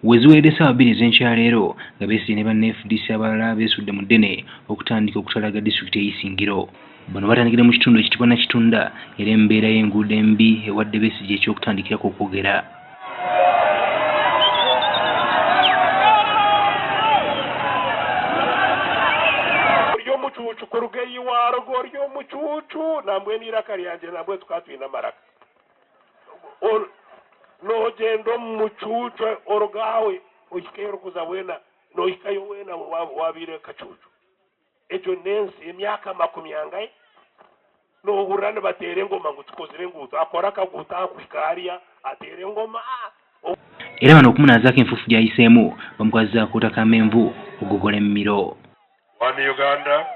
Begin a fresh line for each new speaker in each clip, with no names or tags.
weziweredde ssaawa 2 ez'enkyaleero nga Besigye ne banne FDC abalala beesudde mu ddene okutandika okutalaga disitulikiti ey'Isingiro. Bano batandikira mu kitundu ekitibwa Nakitunda era embeera y'enguudo embi ewadde Besigye eky'okutandikirako okwogera.
Kurugeyi waro goryo muchuchu nambwe niraka lyanje nambwe tukatwina maraka no gendo muchuchu orogawe ukikero kuzawena no ikayo wena wabire kachuchu ejo nensi emyaka 20 no hurane batere ngoma ngutukozire ngutu akora kaguta kwikaria atere ngoma
era bano okumunazaako enfufu gyayiseemu bamukwaziza akuuta kamenvu okugogola emmiro.
One Uganda,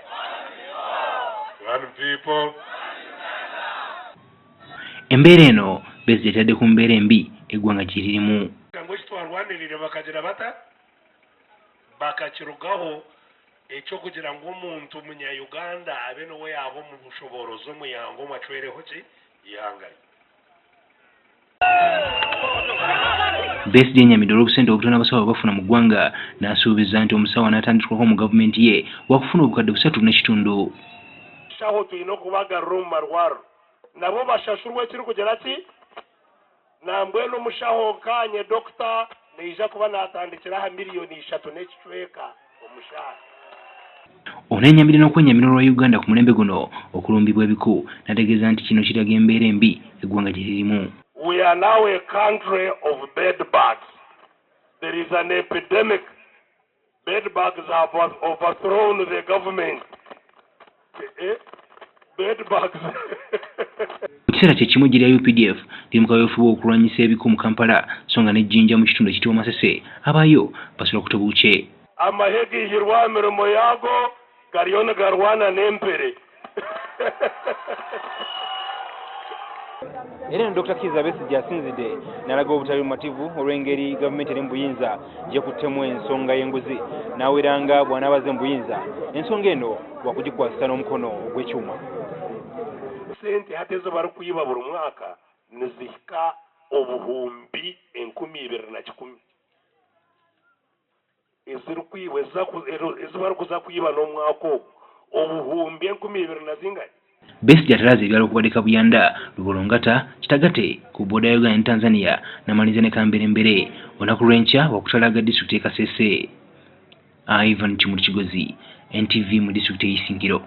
one people.
Embeera eno Besigye etadde ku mbeera embi eggwanga gye lirimu.
Kango kitwalwanirire bakagira bata bakakirugaho ekyokugira ngu omuntu munya-Uganda abe nowe yaba mu bushoborozi omuyango mwacwereho ki yangaye.
Besigye nyamidde olw'obusente obutono abasawo bafuna mu ggwanga n'asuubiza nti omusawo anaatandikirwako mu gavumenti ye wakufuna obukadde 3.5.
Shaho tulina okubagarura omu marwaro nabo bashashurwa ekiri kugira ki nambwe n'omushaho kanye dokita neija kuba naatandikira aha miliyoni 3 n'ekicweka omushahara.
Ono enyamidde n'okwenyamira olwa Uganda ku mulembe guno okulumbibwa ebiku n'ategeeza nti kino kiraga embeera embi eggwanga gye lirimu.
We are now a country of bed bugs. There is an epidemic. Bed bugs have overthrown the government. Bed bugs.
Mu kiseera kye kimu gye UPDF liri mu kaweefube okulwanyisa ebiku mu Kampala so nga n'ejjinja mu kitundu ekitibwa Masese abaayo basula kutobuuke.
Amahegihirwa mirimo yago gariyo nigarwana n'empere.
Era Dr. Kizza Besigye asinzidde n'alaga obutali bumativu olw'engeri gavumenti eri mu buyinza gyekuttemu ensonga y'enguzi n'aweranga bw'anaabaze mu buyinza ensonga eno wakugikwasisa n'omukono ogw'ekyuma.
Sente hati ezo bari kuyiba buli mwaka nizihika obuhumbi 2,110 eziri kuyiba ezi bari kuza kuyiba n'omwaka ogwo obuhumbi 2,200.
Besigye atalaze ebyalo okubadde Kabuyanda, Lubolongata, Kitagate ku booda ya Uganda ne Tanzania n'amaliriza ne Kamberembere olunaku lw'enkya wakutalaga disitulikiti y'e Kasese. Ivan Kimukigozi, NTV mu disitulikiti y'Isingiro.